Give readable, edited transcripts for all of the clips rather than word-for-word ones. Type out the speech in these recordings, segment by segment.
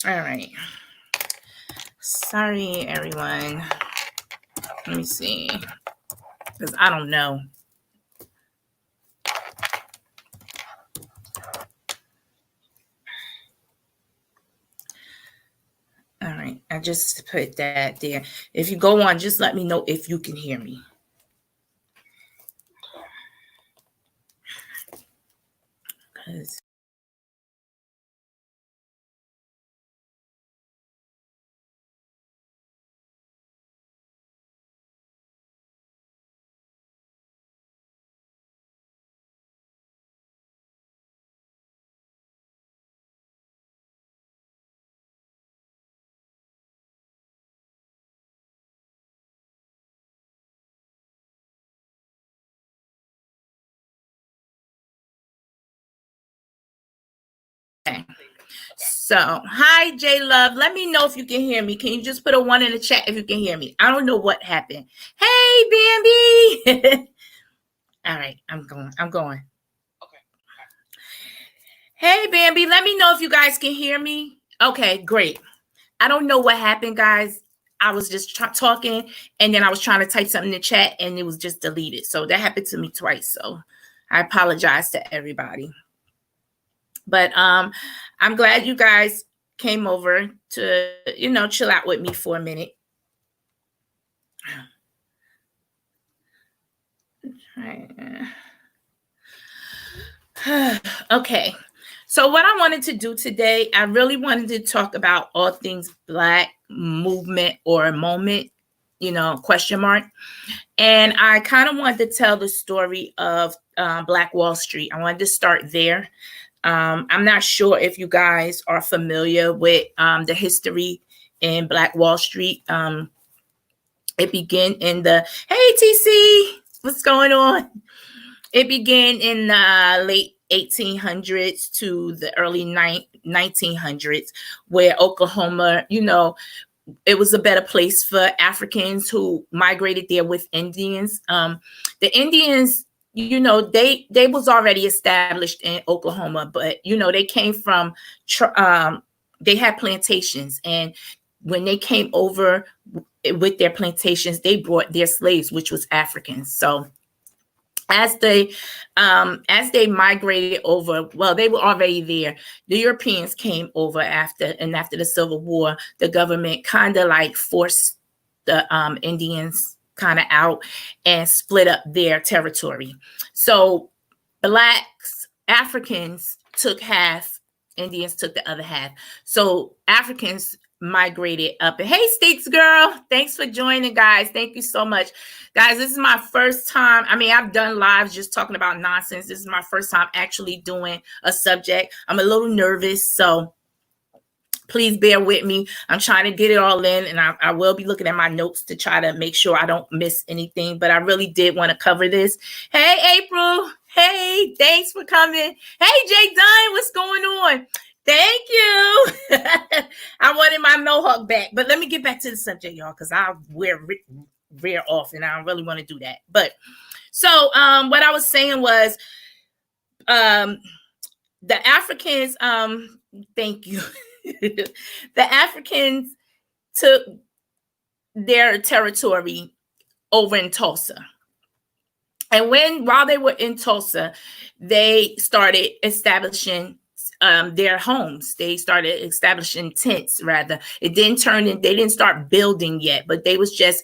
All right. Sorry, everyone. Let me see. Because I don't know. All right. I just put that there. If you go on, just let me know if you can hear me. Because okay. So, hi, J Love. Let me know if you can hear me. Can you just put a 1 in the chat if you can hear me? I don't know what happened. Hey, Bambi. All right, I'm going. Okay. Hey, Bambi. Let me know if you guys can hear me. Okay, great. I don't know what happened, guys. I was just talking, and then I was trying to type something in the chat, and it was just deleted. So that happened to me twice. So I apologize to everybody. But I'm glad you guys came over to, chill out with me for a minute. Okay. So what I wanted to do today, I really wanted to talk about all things Black movement or moment, question mark. And I kind of wanted to tell the story of Black Wall Street. I wanted to start there. I'm not sure if you guys are familiar with the history in Black Wall Street. It began in the, hey, TC, what's going on? It began in the late 1800s to the early 1900s, where Oklahoma, it was a better place for Africans who migrated there with Indians. The Indians, they was already established in Oklahoma, but, they came from, they had plantations. And when they came over with their plantations, they brought their slaves, which was Africans. So as they migrated over, well, they were already there. The Europeans came over after the Civil War. The government kind of like forced the Indians kind of out and split up their territory. So Blacks, Africans took half, Indians took the other half. So Africans migrated up. And hey, Steaks girl, thanks for joining, guys. Thank you so much. Guys, this is my first time. I mean, I've done lives just talking about nonsense. This is my first time actually doing a subject. I'm a little nervous, so please bear with me. I'm trying to get it all in, and I will be looking at my notes to try to make sure I don't miss anything, but I really did want to cover this. Hey, April. Hey, thanks for coming. Hey, Jay Dunn, what's going on? Thank you. I wanted my mohawk back, but let me get back to the subject, y'all, because I veer off, and I don't really want to do that. But so what I was saying was the Africans, thank you. The Africans took their territory over in Tulsa. And while they were in Tulsa, they started establishing their homes. They started establishing tents, rather. They didn't start building yet, but they was just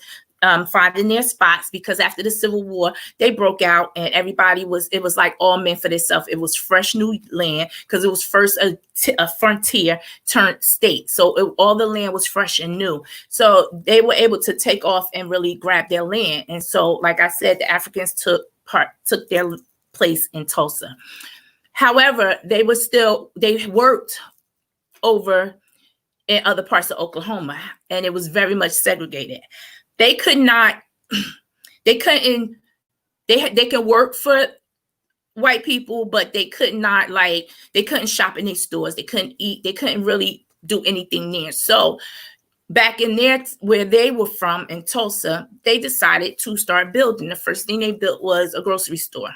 finding their spots, because after the Civil War, they broke out and it was like all meant for themselves. It was fresh new land, because it was first a frontier turned state. So all the land was fresh and new. So they were able to take off and really grab their land. And so, like I said, the Africans took their place in Tulsa. However, they worked over in other parts of Oklahoma, and it was very much segregated. They can work for white people, but they couldn't shop in their stores. They couldn't eat. They couldn't really do anything there. So back in there, where they were from in Tulsa, they decided to start building. The first thing they built was a grocery store.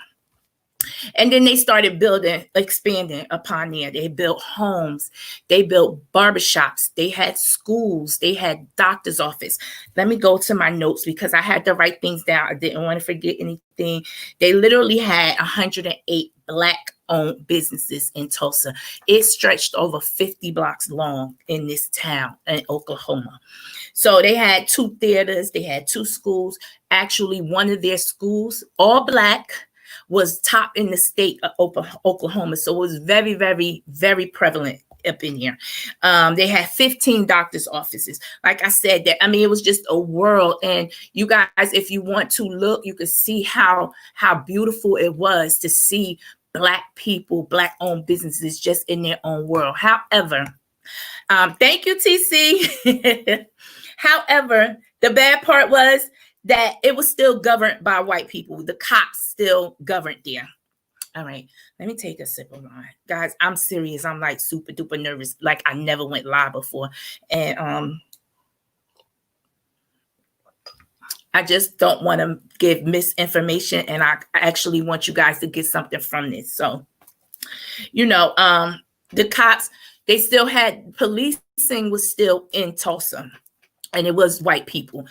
And then they started building, expanding upon there. They built homes, they built barbershops, they had schools, they had doctor's office. Let me go to my notes because I had to write things down. I didn't want to forget anything. They literally had 108 Black owned businesses in Tulsa. It stretched over 50 blocks long in this town in Oklahoma. So they had 2 theaters, they had 2 schools. Actually, one of their schools, all Black, was top in the state of Oklahoma. So it was very, very, very prevalent up in here. They had 15 doctor's offices. Like I said, that, I mean, it was just a world. And you guys, if you want to look, you can see how beautiful it was to see Black people, Black owned businesses just in their own world. However, thank you, TC. However, the bad part was that it was still governed by white people. The cops still governed there. All right, let me take a sip of wine. Guys, I'm serious. I'm like super duper nervous. Like I never went live before. And I just don't want to give misinformation. And I actually want you guys to get something from this. So, you know, the cops, they still had, policing was still in Tulsa. And it was white people.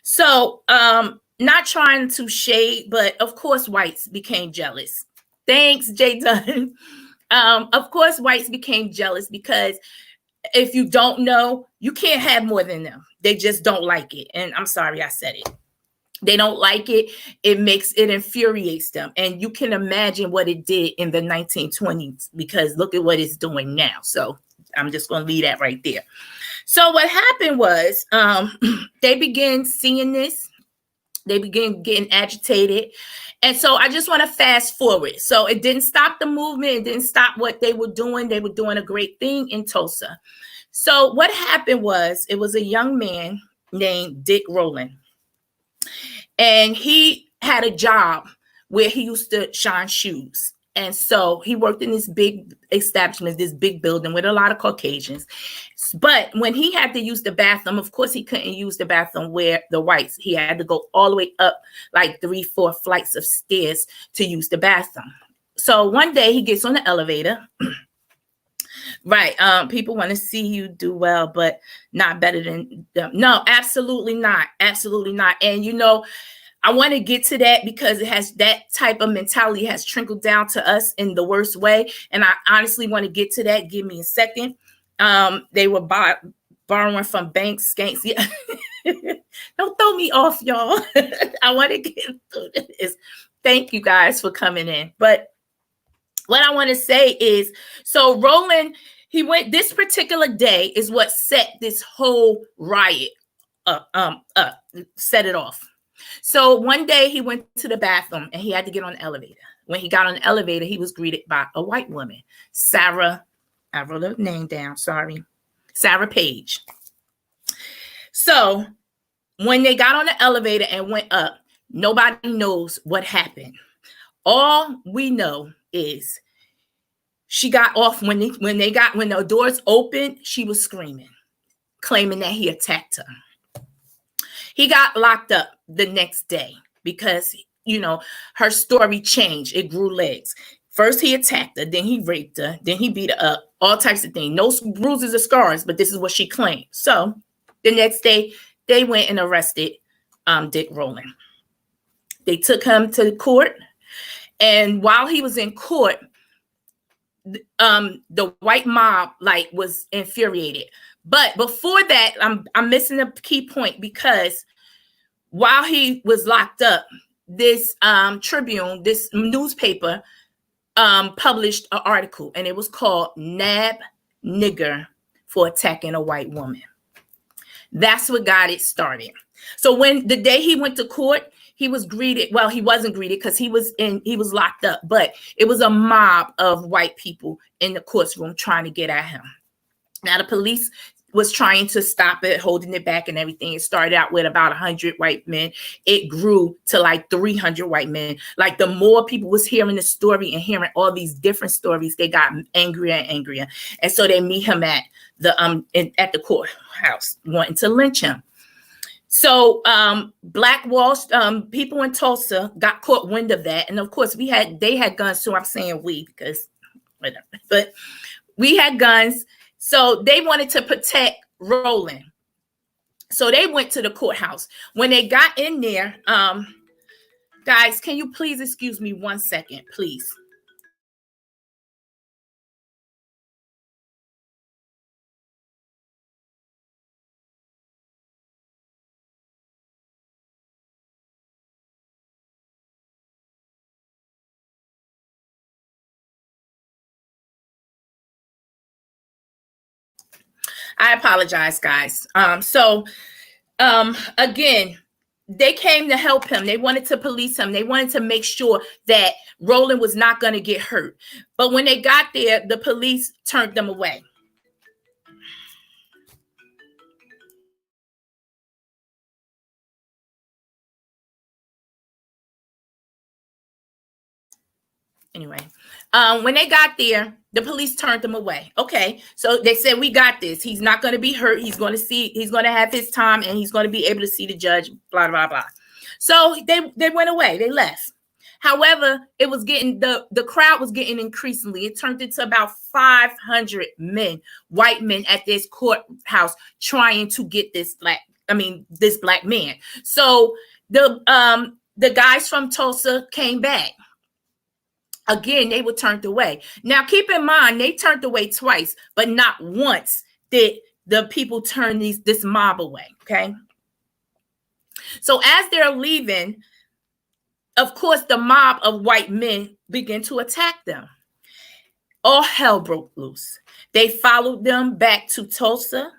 So, not trying to shade, but of course, whites became jealous. Thanks, Jay Dunn. Of course, whites became jealous because if you don't know, you can't have more than them. They just don't like it. And I'm sorry I said it. They don't like it. It infuriates them. And you can imagine what it did in the 1920s because look at what it's doing now. So I'm just going to leave that right there. So what happened was they began seeing this. They began getting agitated. And so I just want to fast forward. So it didn't stop the movement. It didn't stop what they were doing. They were doing a great thing in Tulsa. So what happened was it was a young man named Dick Rowland. And he had a job where he used to shine shoes. And so he worked in this big establishment, this big building with a lot of Caucasians. But when he had to use the bathroom, of course, he couldn't use the bathroom where the whites. He had to go all the way up like 3-4 flights of stairs to use the bathroom. So one day he gets on the elevator. Right. People want to see you do well, but not better than them. No, absolutely not. Absolutely not. And, you know, I want to get to that because it has that type of mentality has trickled down to us in the worst way. And I honestly want to get to that. Give me a second. They were borrowing from banks, skanks. Yeah. Don't throw me off, y'all. I want to get through this. Thank you guys for coming in. But what I want to say is, so Roland, he went, this particular day is what set this whole riot up, set it off. So one day he went to the bathroom and he had to get on the elevator. When he got on the elevator, he was greeted by a white woman, Sarah. I wrote her name down. Sorry. Sarah Page. So when they got on the elevator and went up, nobody knows what happened. All we know is she got off when the doors opened, she was screaming, claiming that he attacked her. He got locked up the next day because, you know, her story changed. It grew legs. First, he attacked her. Then he raped her. Then he beat her up. All types of things. No bruises or scars, but this is what she claimed. So the next day, they went and arrested Dick Rowland. They took him to court. And while he was in court, the white mob was infuriated. But before that, I'm missing a key point because while he was locked up, this Tribune, this newspaper, published an article, and it was called "Nab Nigger for Attacking a White Woman." That's what got it started. So when the day he went to court, he was greeted. Well, he wasn't greeted because he was locked up, but it was a mob of white people in the courtroom trying to get at him. Now the police was trying to stop it, holding it back and everything. It started out with about 100 white men. It grew to like 300 white men. Like the more people was hearing the story and hearing all these different stories, they got angrier and angrier. And so they meet him at the courthouse, wanting to lynch him. So Black Wall people in Tulsa got caught wind of that, and of course they had guns too. I'm saying we because whatever, but we had guns, so they wanted to protect Roland. So they went to the courthouse. When they got in there, guys, can you please excuse me 1 second, please? I apologize, guys. Again, they came to help him. They wanted to police him. They wanted to make sure that Roland was not going to get hurt. But when they got there, the police turned them away. Anyway, when they got there, the police turned them away. Okay, so they said, we got this. He's not going to be hurt. He's going to have his time, and he's going to be able to see the judge, blah, blah, blah. So they went away. They left. However, it was getting, the crowd was getting increasingly. It turned into about 500 men, white men at this courthouse trying to get this black man. So the guys from Tulsa came back. Again, they were turned away. Now, keep in mind, they turned away twice, but not once did the people turn this mob away, okay? So as they're leaving, of course, the mob of white men began to attack them. All hell broke loose. They followed them back to Tulsa.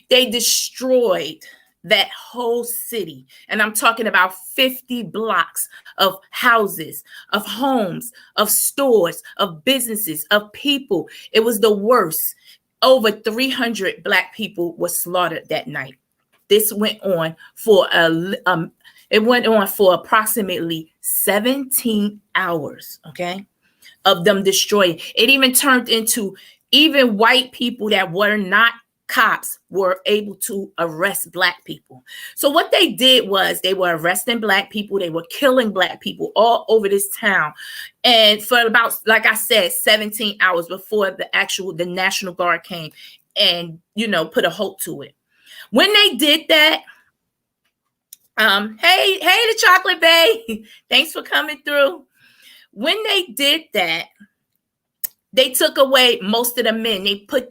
They destroyed that whole city. And I'm talking about 50 blocks of houses, of homes, of stores, of businesses, of people. It was the worst. Over 300 Black people were slaughtered that night. This went on for approximately 17 hours, okay, of them destroying. It even turned into even white people that were not cops were able to arrest Black people. So what they did was they were arresting Black people. They were killing Black people all over this town. And for about, like I said, 17 hours before the National Guard came and, put a halt to it. When they did that, hey, the Chocolate Bay, thanks for coming through. When they did that, they took away most of the men. They put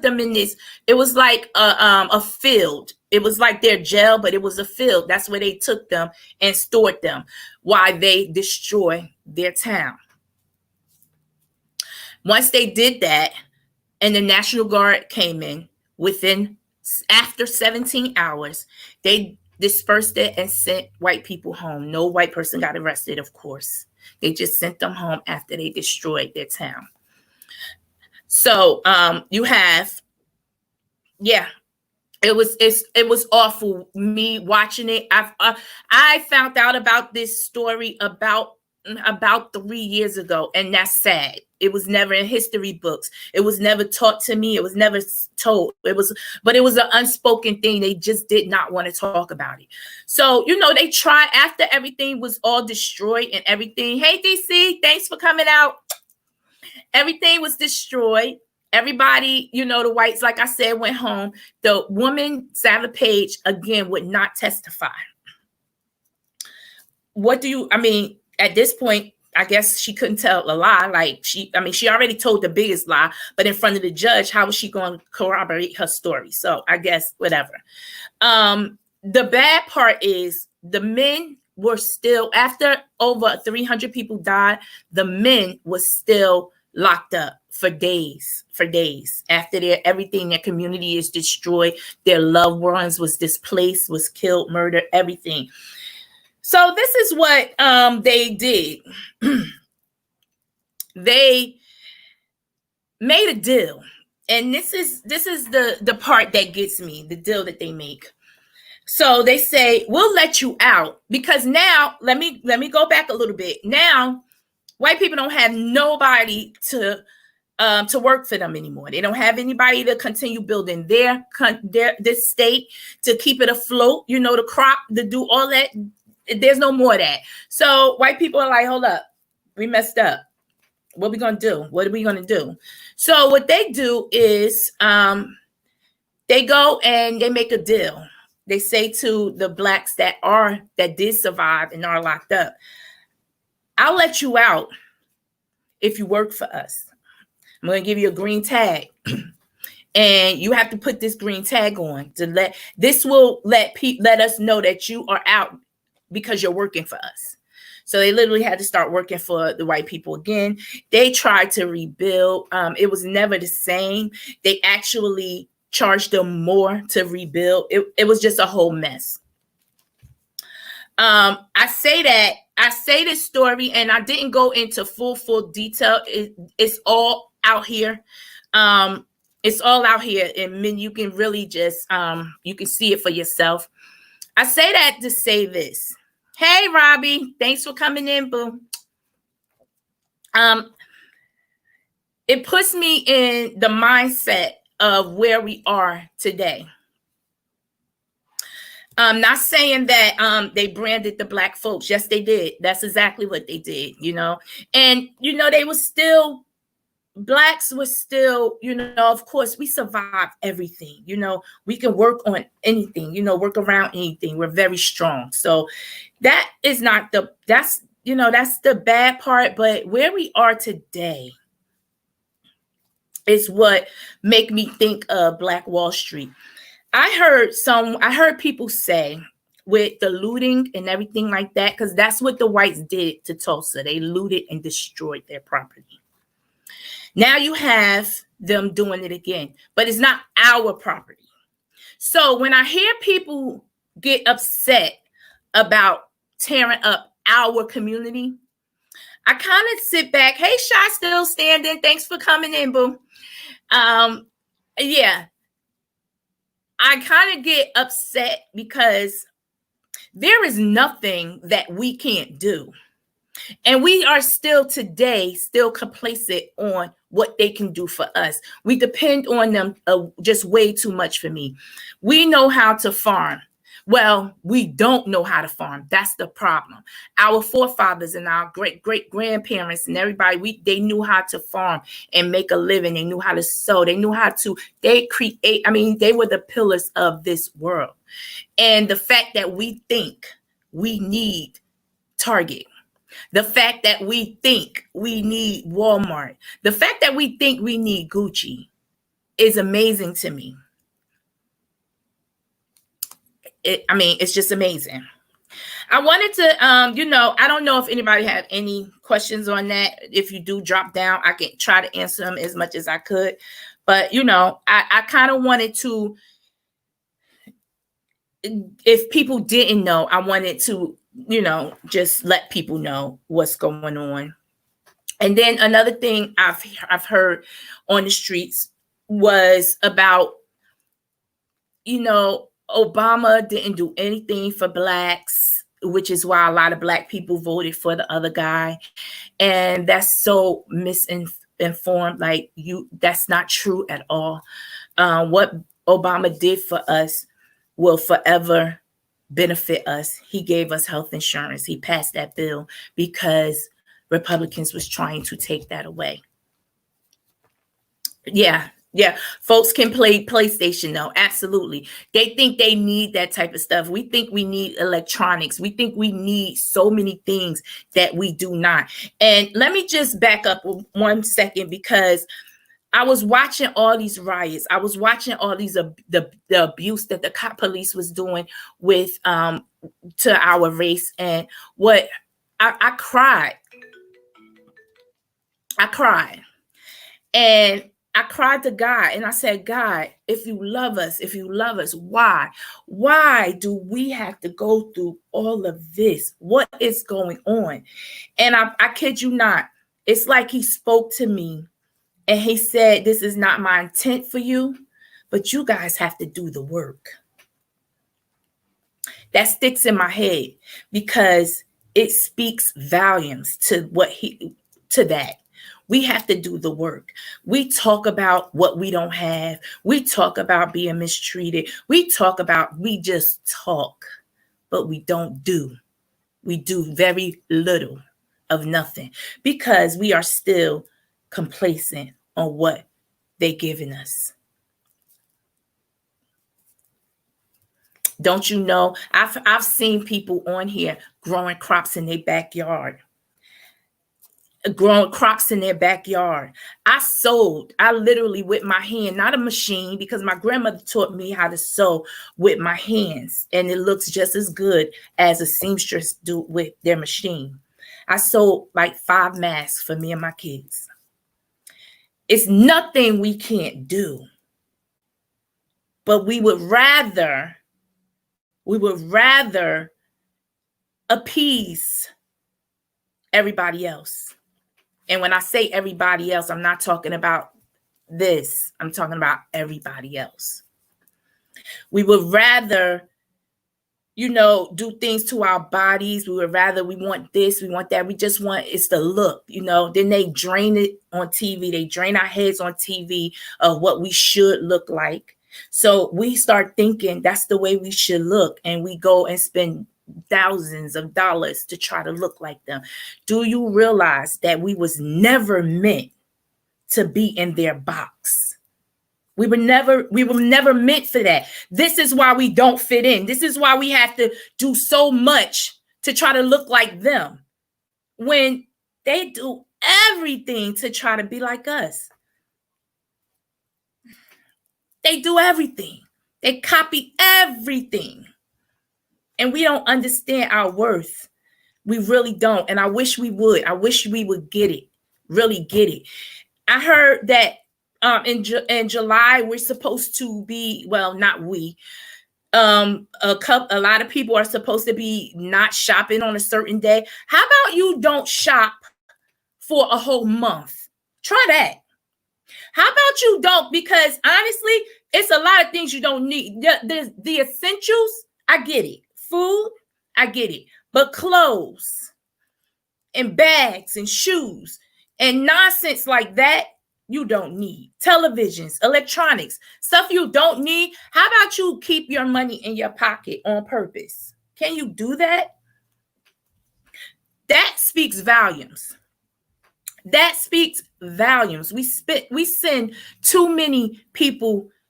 them in this. It was like a field. It was like their jail, but it was a field. That's where they took them and stored them while they destroy their town. Once they did that, and the National Guard came in, after 17 hours, they dispersed it and sent white people home. No white person got arrested, of course. They just sent them home after they destroyed their town. So you have, it was awful. Me watching it, I found out about this story about 3 years ago, and that's sad. It was never in history books. It was never taught to me. It was never told. But it was an unspoken thing. They just did not want to talk about it. So, they tried after everything was all destroyed and everything. Hey, DC, thanks for coming out. Everything was destroyed. Everybody, the whites, like I said, went home. The woman, Sarah Page, again, would not testify. At this point, I guess she couldn't tell a lie. She already told the biggest lie, but in front of the judge, how was she going to corroborate her story? So I guess whatever. The bad part is the men were still, after over 300 people died, the men were still locked up for days after everything, their community is destroyed, their loved ones was displaced, was killed, murdered, everything. So this is what they did. They made a deal, and this is the part that gets me, the deal that they make. So they say, we'll let you out, because now let me go back a little bit. Now white people don't have nobody to to work for them anymore. They don't have anybody to continue building this state, to keep it afloat, to crop, to do all that. There's no more of that. So white people are like, hold up, we messed up. What are we going to do? What are we going to do? So what they do is they go and they make a deal. They say to the blacks that did survive and are locked up, I'll let you out if you work for us. I'm going to give you a green tag. And you have to put this green tag on to let us know that you are out because you're working for us. So they literally had to start working for the white people again. They tried to rebuild. It was never the same. They actually charged them more to rebuild. It was just a whole mess. I say this story, and I didn't go into full detail. It's all out here. It's all out here, and then you can really just you can see it for yourself. I say that to say this. Hey, Robbie, thanks for coming in, boo. It puts me in the mindset of where we are today. I'm not saying that they branded the black folks. Yes, they did. That's exactly what they did, And, they were still, blacks were still, of course, we survived everything. We can work on anything, work around anything. We're very strong. So that is not that's the bad part. But where we are today is what make me think of Black Wall Street. I heard people say with the looting and everything like that, because that's what the whites did to Tulsa. They looted and destroyed their property. Now you have them doing it again, but it's not our property. So when I hear people get upset about tearing up our community, I kind of sit back. Hey, Shy, still standing. Thanks for coming in, boo. Yeah. I kind of get upset because there is nothing that we can't do. And we are still complacent on what they can do for us. We depend on them just way too much for me. We know how to farm. Well, we don't know how to farm. That's the problem. Our forefathers and our great-great-grandparents and everybody, they knew how to farm and make a living. They knew how to sow. They knew how to, they were the pillars of this world. And the fact that we think we need Target, the fact that we think we need Walmart, the fact that we think we need Gucci is amazing to me. It's just amazing. I wanted to, I don't know if anybody have any questions on that. If you do drop down, I can try to answer them as much as I could. But, I kind of wanted to, if people didn't know, I wanted to, just let people know what's going on. And then another thing I've heard on the streets was about, Obama didn't do anything for blacks, which is why a lot of black people voted for the other guy. And that's so misinformed. That's not true at all. What Obama did for us will forever benefit us. He gave us health insurance. He passed that bill because Republicans was trying to take that away. Yeah. Folks can play PlayStation though. Absolutely. They think they need that type of stuff. We think we need electronics. We think we need so many things that we do not. And let me just back up 1 second, because I was watching all these riots. I was watching all these the abuse that the cop police was doing with to our race, and what I cried. And I cried to God, and I said, God, if you love us, why do we have to go through all of this? What is going on? And I kid you not, it's like he spoke to me and he said, this is not my intent for you, but you guys have to do the work. That sticks in my head because it speaks volumes to that. We have to do the work. We talk about what we don't have. We talk about being mistreated. We just talk, but we don't do. We do very little of nothing because we are still complacent on what they're giving us. Don't you know? I've seen people on here growing crops in their backyard. Growing crops in their backyard. I literally with my hand, not a machine, because my grandmother taught me how to sew with my hands, and it looks just as good as a seamstress do with their machine. I sewed like 5 masks for me and my kids. It's nothing we can't do, but we would rather appease everybody else. And when I say everybody else, I'm not talking about this. I'm talking about everybody else. We would rather, do things to our bodies. We want this, we want that. We just want, it's the look, Then they drain it on TV. They drain our heads on TV of what we should look like. So we start thinking that's the way we should look. And we go and spend thousands of dollars to try to look like them. Do you realize that we was never meant to be in their box? We were never meant for that. This is why we don't fit in. This is why we have to do so much to try to look like them when they do everything to try to be like us. They do everything. They copy everything. And we don't understand our worth. We really don't. And I wish we would. I wish we would get it, really get it. I heard that in July, we're supposed to be, well, not we, a lot of people are supposed to be not shopping on a certain day. How about you don't shop for a whole month? Try that. How about you don't? Because honestly, it's a lot of things you don't need. The essentials, I get it. Food, I get it. But clothes and bags and shoes and nonsense like that, you don't need. Televisions, electronics, stuff you don't need. How about you keep your money in your pocket on purpose? Can you do that? That speaks volumes. That speaks volumes. We send too many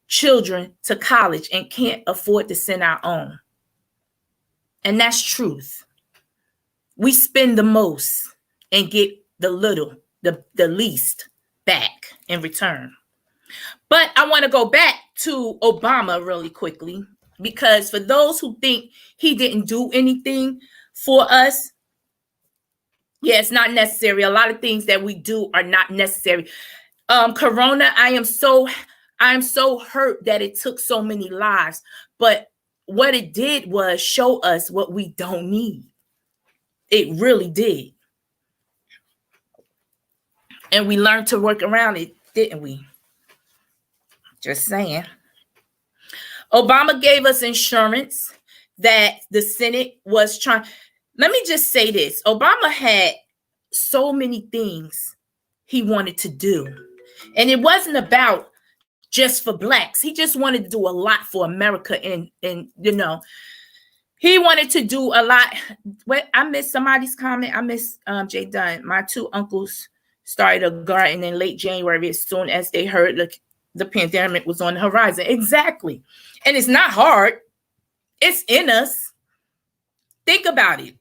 children to college and can't afford to send our own. And that's truth. We spend the most and get the little, the least back in return. But I want to go back to Obama really quickly, because for those who think he didn't do anything for us, yeah, it's not necessary. A lot of things that we do are not necessary. Corona, I am so hurt that it took so many lives, but what it did was show us what we don't need. It really did. And we learned to work around it, didn't we? Just saying. Obama gave us insurance that the Senate was trying. Let me just say this. Obama had so many things he wanted to do. And it wasn't about just for blacks. He just wanted to do a lot for America. And he wanted to do a lot. What I missed somebody's comment. I missed Jay Dunn. My 2 uncles started a garden in late January as soon as they heard the pandemic was on the horizon. Exactly. And it's not hard. It's in us. Think about it.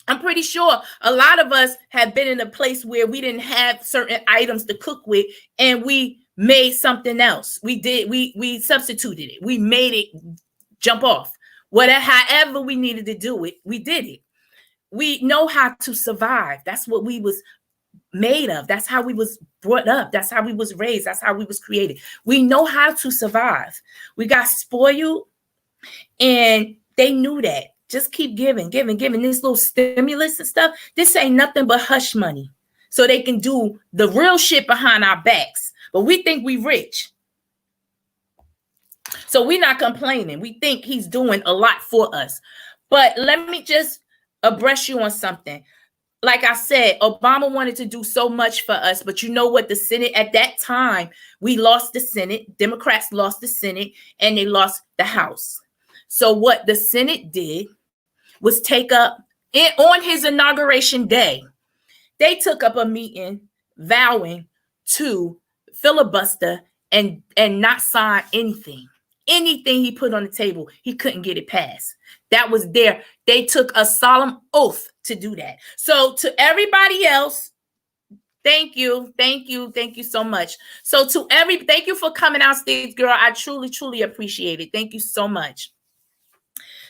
I'm pretty sure a lot of us have been in a place where we didn't have certain items to cook with, and we made something else. We substituted it. We made it jump off. However we needed to do it, we did it. We know how to survive. That's what we was made of. That's how we was brought up. That's how we was raised. That's how we was created. We know how to survive. We got spoiled, and they knew that. Just keep giving this little stimulus and stuff. This ain't nothing but hush money, so they can do the real shit behind our backs. But we think we rich, so we're not complaining. We think he's doing a lot for us. But let me just abreast you on something. like I said, Obama wanted to do so much for us, but you know what? The Senate at that time, we lost the Senate. Democrats lost the Senate and they lost the House. So what the Senate did was take up on his inauguration day, they took up a meeting vowing to filibuster and not sign anything. Anything he put on the table, he couldn't get it passed. That was there. They took a solemn oath to do that. So to everybody else, thank you so much. So to thank you for coming out stage, girl. I truly appreciate it. Thank you so much.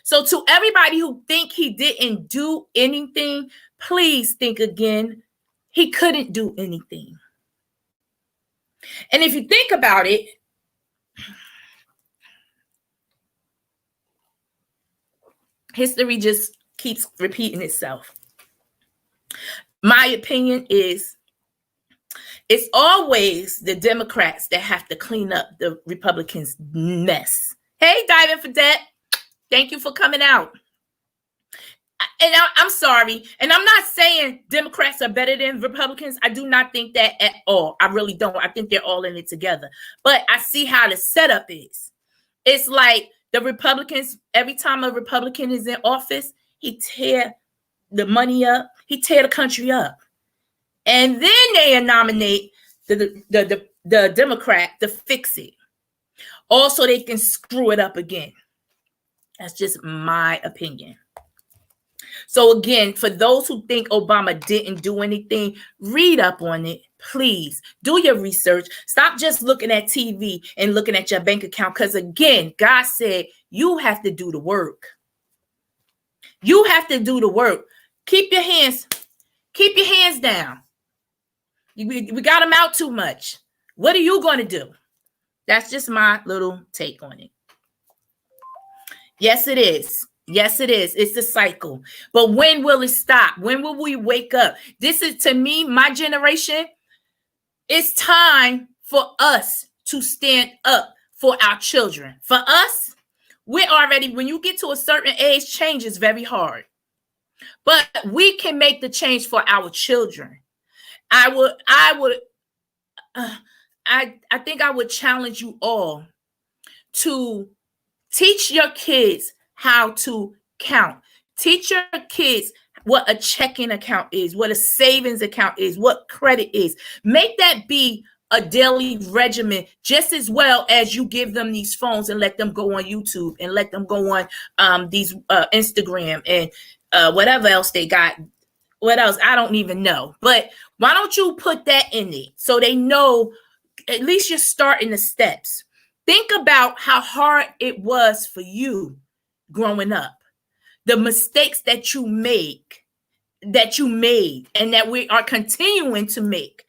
So to everybody who think he didn't do anything, please think again. He couldn't do anything. And if you think about it, history just keeps repeating itself. My opinion is it's always the Democrats that have to clean up the Republicans' mess. Hey, Diamond for that. Thank you for coming out. And I'm sorry. And I'm not saying Democrats are better than Republicans. I do not think that at all. I really don't. I think they're all in it together. But I see how the setup is. It's like the Republicans, every time a Republican is in office, he tear the money up. He tear the country up. And then they nominate the Democrat to fix it. Also, they can screw it up again. That's just my opinion. So again, for those who think Obama didn't do anything, read up on it, please. Do your research. Stop just looking at TV and looking at your bank account. Because again, God said you have to do the work. You have to do the work. Keep your hands down. We got them out too much. What are you going to do? That's just my little take on it. Yes, it is. Yes, it is. It's a cycle. But when will it stop? When will we wake up? This is, to me, my generation. It's time for us to stand up for our children. For us, we're already, when you get to a certain age, change is very hard. But we can make the change for our children. I think I would challenge you all to teach your kids how to count. Teach your kids what a checking account is, what a savings account is, what credit is. Make that be a daily regimen just as well as you give them these phones and let them go on YouTube and let them go on these Instagram and whatever else they got. What else? I don't even know. But why don't you put that in it so they know at least you're starting the steps. Think about how hard it was for you growing up. The mistakes that you made, and that we are continuing to make.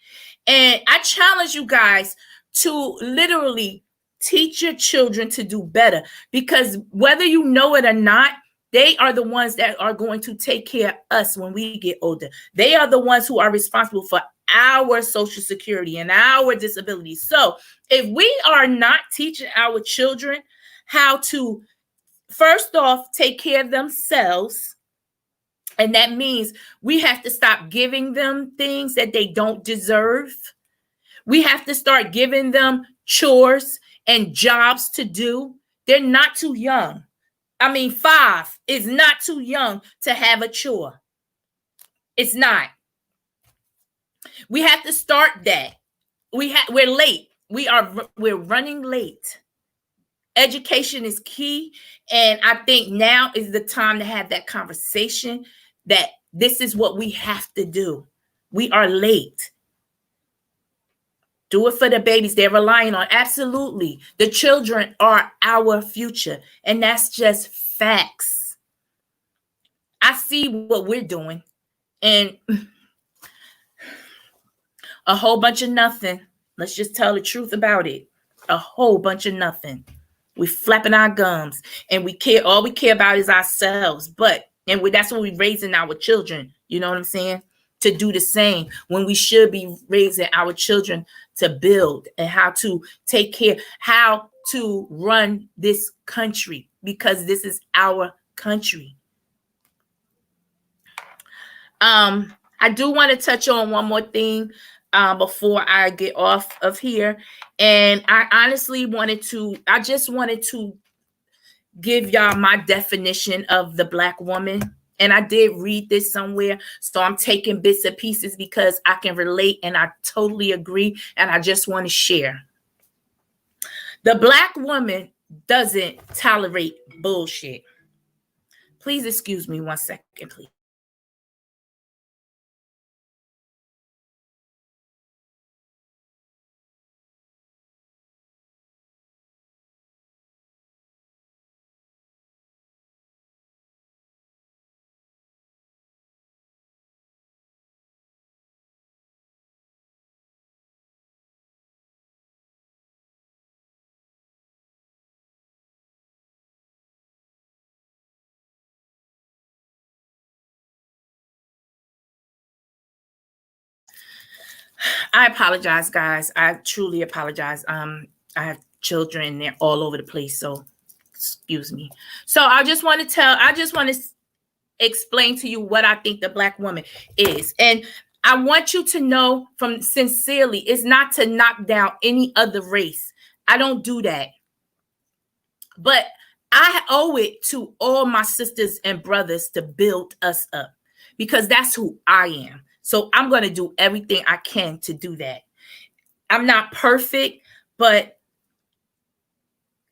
And I challenge you guys to literally teach your children to do better, because whether you know it or not, they are the ones that are going to take care of us when we get older. They are the ones who are responsible for our Social Security and our disability. So if we are not teaching our children how to, first off, take care of themselves, and that means we have to stop giving them things that they don't deserve. We have to start giving them chores and jobs to do. They're not too young. 5 is not too young to have a chore. It's not. We have to start that. We're late. We're running late. Education is key. And I think now is the time to have that conversation that this is what we have to do. We are late. Do it for the babies they're relying on. Absolutely. The children are our future. And that's just facts. I see what we're doing. And a whole bunch of nothing. Let's just tell the truth about it. A whole bunch of nothing. We're flapping our gums. And all we care about is ourselves. That's what we're raising our children. You know what I'm saying? To do the same, when we should be raising our children to build and how to take care, how to run this country, because this is our country. I I do want to touch on one more thing before I get off of here. And I just wanted to give y'all my definition of the Black woman. And I did read this somewhere. So I'm taking bits and pieces because I can relate and I totally agree. And I just want to share. The Black woman doesn't tolerate bullshit. Please excuse me 1 second, please. I apologize, guys. I truly apologize. I have children and they're all over the place, so excuse me. So I just want to explain to you what I think the Black woman is. And I want you to know from sincerely, it's not to knock down any other race. I don't do that. But I owe it to all my sisters and brothers to build us up because that's who I am. So I'm going to do everything I can to do that. I'm not perfect, but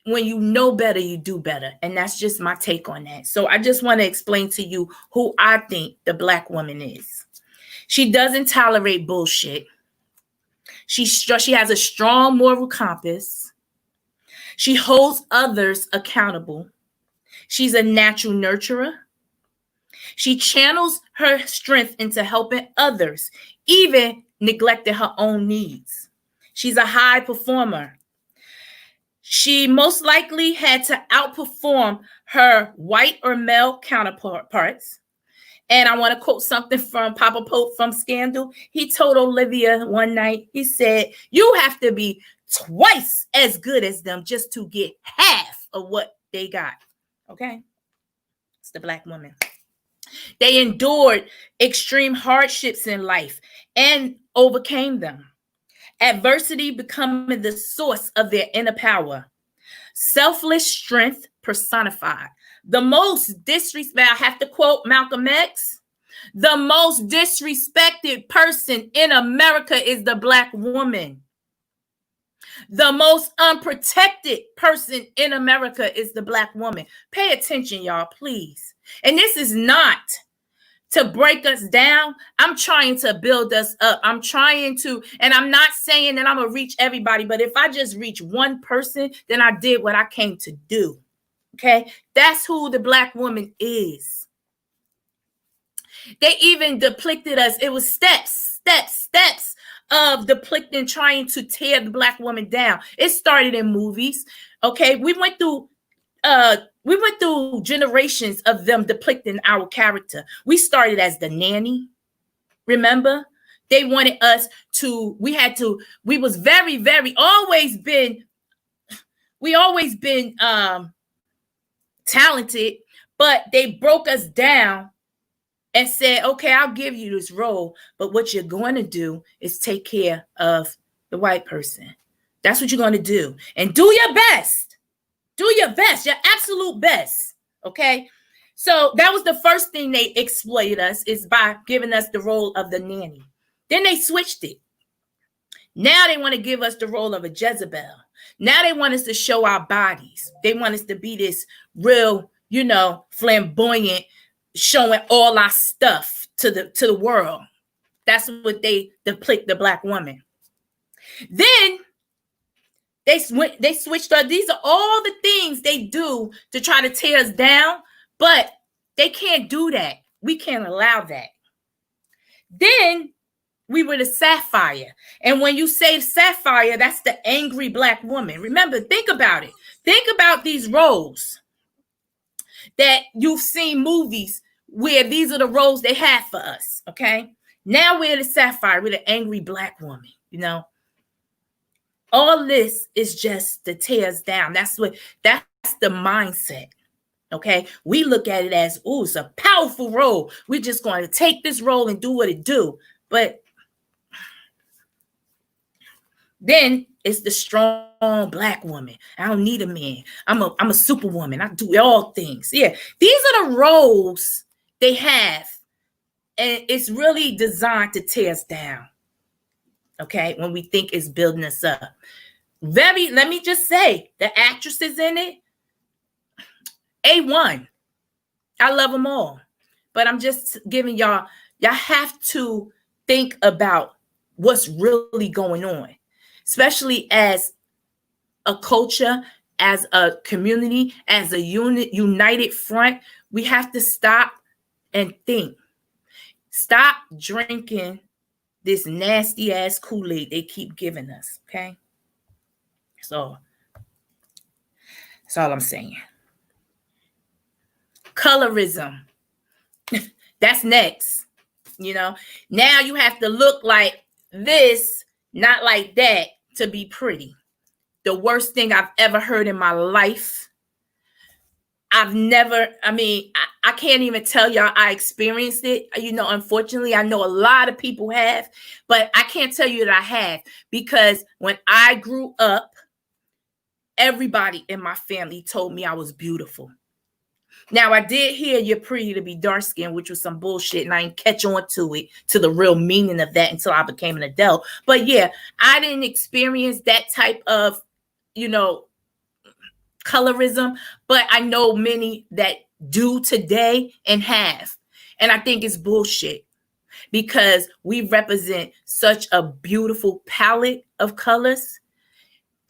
when you know better, you do better. And that's just my take on that. So I just want to explain to you who I think the Black woman is. She doesn't tolerate bullshit. She has a strong moral compass. She holds others accountable. She's a natural nurturer. She channels her strength into helping others, even neglecting her own needs. She's a high performer. She most likely had to outperform her white or male counterparts. And I want to quote something from Papa Pope from Scandal. He told Olivia one night, he said, "You have to be twice as good as them just to get half of what they got." Okay? It's the Black woman. They endured extreme hardships in life and overcame them. Adversity becoming the source of their inner power. Selfless strength personified. The most disrespect, I have to quote Malcolm X, the most disrespected person in America is the Black woman. The most unprotected person in America is the Black woman. Pay attention, y'all, please. And this is not to break us down. I'm trying to build us up. I'm trying to, and I'm not saying that I'm going to reach everybody, but if I just reach one person, then I did what I came to do. Okay? That's who the Black woman is. They even depicted us. It was steps of depicting, trying to tear the Black woman down. It started in movies. Okay? We went through generations of them depicting our character. We started as the nanny. Remember? They wanted us to, we was always been talented, but they broke us down and said, okay, I'll give you this role, but what you're going to do is take care of the white person. That's what you're going to do. And do your best. Do your best, your absolute best, okay? So that was the first thing they exploited us, is by giving us the role of the nanny. Then they switched it. Now they want to give us the role of a Jezebel. Now they want us to show our bodies. They want us to be this real, flamboyant, showing all our stuff to the world. That's what they depict the Black woman. Then they switched up. These are all the things they do to try to tear us down, but they can't do that. We can't allow that. Then we were the sapphire. And when you say sapphire, that's the angry Black woman. Remember, think about it. Think about these roles that you've seen movies where these are the roles they have for us, okay? Now we're the sapphire. We're the angry Black woman, All this is just to tear us down. That's the mindset. Okay, we look at it as, oh, it's a powerful role. We're just going to take this role and do what it do. But then it's the strong Black woman. I don't need a man. I'm a superwoman. I do all things. Yeah, these are the roles they have, and it's really designed to tear us down. Okay, when we think it's building us up. Let me just say, the actresses in it, A1. I love them all. But I'm just giving y'all have to think about what's really going on, especially as a culture, as a community, as a united front. We have to stop and think. Stop drinking this nasty ass Kool-Aid they keep giving us, okay? So that's all I'm saying. Colorism. That's next. Now you have to look like this, not like that, to be pretty. The worst thing I've ever heard in my life. I can't even tell y'all I experienced it. Unfortunately, I know a lot of people have, but I can't tell you that I have, because when I grew up, everybody in my family told me I was beautiful. Now, I did hear you're pretty to be dark skinned, which was some bullshit, and I didn't catch on to it, to the real meaning of that, until I became an adult. But yeah, I didn't experience that type of, colorism, but I know many that do today and have. And I think it's bullshit, because we represent such a beautiful palette of colors.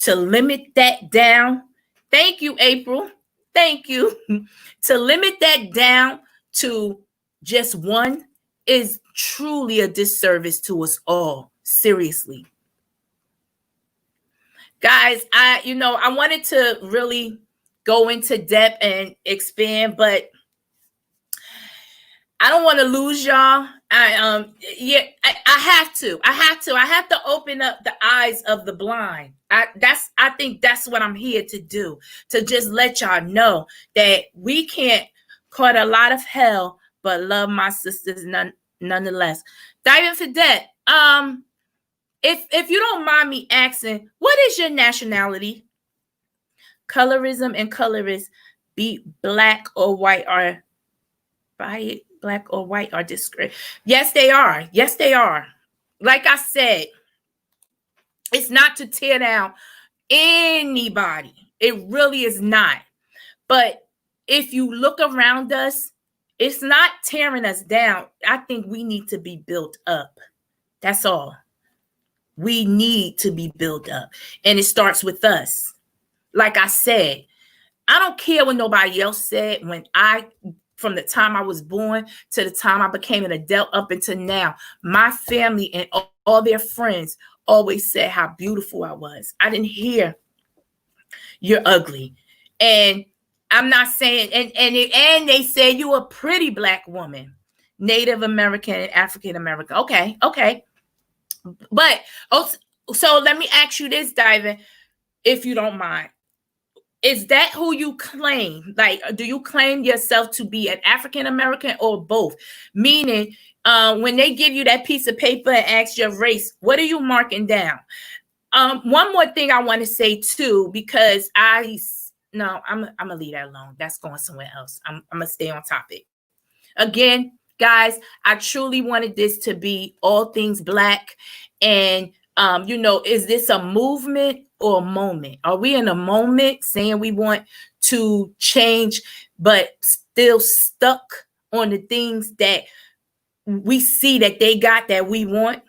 To limit that down, thank you, April. Thank you. To limit that down to just one is truly a disservice to us all. Seriously. Guys, I wanted to really go into depth and expand, but I don't want to lose y'all. I have to open up the eyes of the blind. I think that's what I'm here to do, to just let y'all know that we can't caught a lot of hell, but love my sisters nonetheless. Diving for debt. If you don't mind me asking, what is your nationality? Colorism and colorists be black or white are black or white are discreet. Yes, they are. Yes, they are. Like I said, it's not to tear down anybody. It really is not. But if you look around us, it's not tearing us down. I think we need to be built up. That's all. We need to be built up. And it starts with us. Like I said, I don't care what nobody else said. From the time I was born to the time I became an adult up until now, my family and all their friends always said how beautiful I was. I didn't hear you're ugly. And I'm not saying, and they say you a pretty black woman, Native American and African American. Okay. But so let me ask you this, Diamond, if you don't mind. Is that who you claim? Like, do you claim yourself to be an African American or both? Meaning, when they give you that piece of paper and ask your race, what are you marking down? One more thing I want to say too, because I'm gonna leave that alone. That's going somewhere else. I'm gonna stay on topic. Again, guys, I truly wanted this to be all things black. And is this a movement or a moment? Are we in a moment saying we want to change, but still stuck on the things that we see that they got that we want?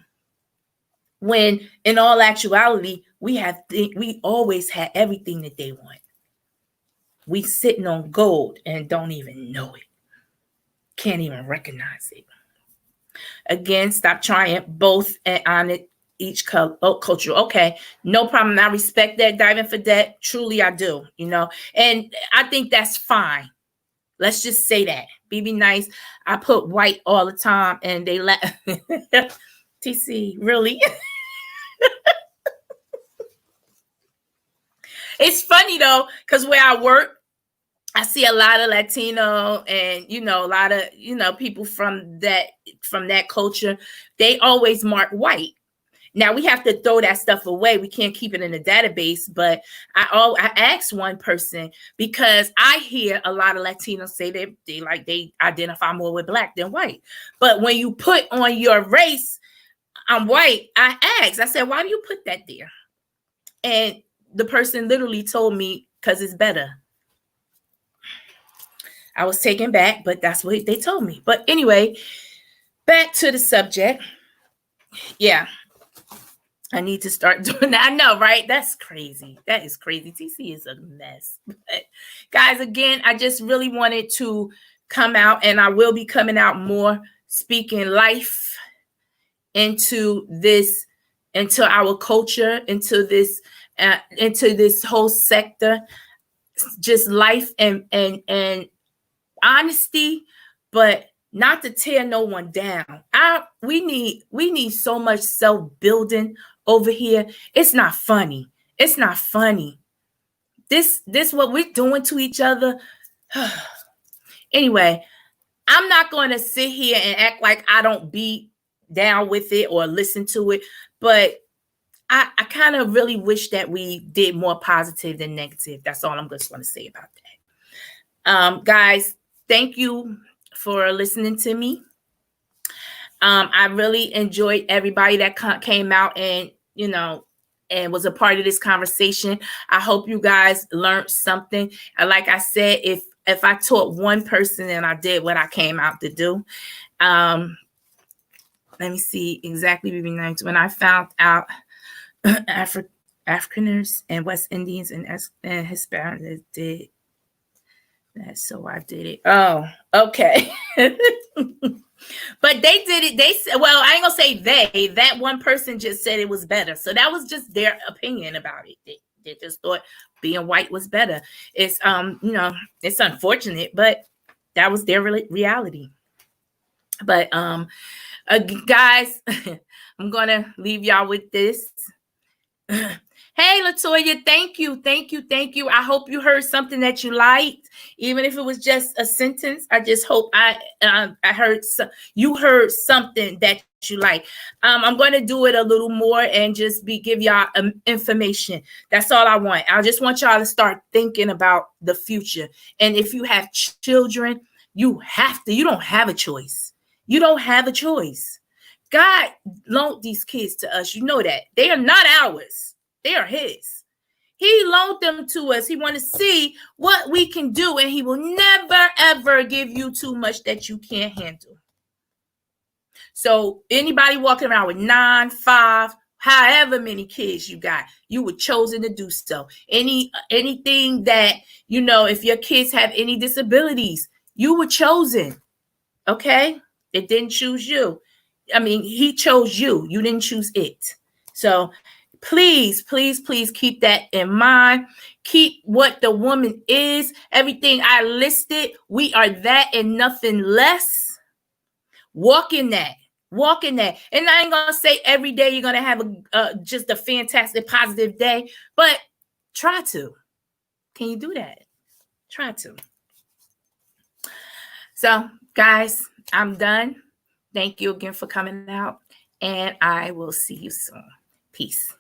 When in all actuality, we always had everything that they want. We sitting on gold and don't even know it. Can't even recognize it. Again, stop trying both and on it. Each culture. Okay, no problem. I respect that. Diving for that. Truly, I do. And I think that's fine. Let's just say that. Be nice. I put white all the time, and they let TC really. It's funny though, because where I work, I see a lot of Latino and, a lot of, people from that culture. They always mark white. Now we have to throw that stuff away. We can't keep it in a database. But I asked one person, because I hear a lot of Latinos say they identify more with black than white. But when you put on your race, I'm white. I asked. I said, why do you put that there? And the person literally told me, because it's better. I was taken back, but that's what they told me. But anyway, back to the subject. Yeah. I need to start doing that. I know, right? That's crazy. That is crazy. TC is a mess. But guys, again, I just really wanted to come out, and I will be coming out more, speaking life into this, into our culture, into this whole sector, just life and honesty, but not to tear no one down. We need so much self-building over here. It's not funny. It's not funny. This what we're doing to each other. Anyway, I'm not going to sit here and act like I don't be down with it or listen to it, but I kind of really wish that we did more positive than negative. That's all I'm just going to say about that. Guys, thank you for listening to me. I really enjoyed everybody that came out and, and was a part of this conversation. I hope you guys learned something. And like I said, if I taught one person and I did what I came out to do, let me see exactly when I found out Afrikaners and West Indians and Hispanics did that, so I did it. Oh, okay. But they did it. They said, well, I ain't gonna say they. That one person just said it was better. So that was just their opinion about it. They just thought being white was better. It's it's unfortunate, but that was their reality. But guys, I'm gonna leave y'all with this. Hey, Latoya, thank you. I hope you heard something that you liked, even if it was just a sentence. I just hope I heard you heard something that you like. I'm going to do it a little more and just give y'all information. That's all I want. I just want y'all to start thinking about the future. And if you have children, you have to. You don't have a choice. You don't have a choice. God loaned these kids to us. You know that. They are not ours. They are his. He loaned them to us. He wants to see what we can do, and he will never, ever give you too much that you can't handle. So anybody walking around with 9, 5, however many kids you got, you were chosen to do so. Anything that, if your kids have any disabilities, you were chosen. Okay? It didn't choose you. I mean, he chose you. You didn't choose it. So please, please, please keep that in mind. Keep what the woman is. Everything I listed, we are that and nothing less. Walk in that. Walk in that. And I ain't going to say every day you're going to have just a fantastic, positive day, but try to. Can you do that? Try to. So, guys, I'm done. Thank you again for coming out, and I will see you soon. Peace.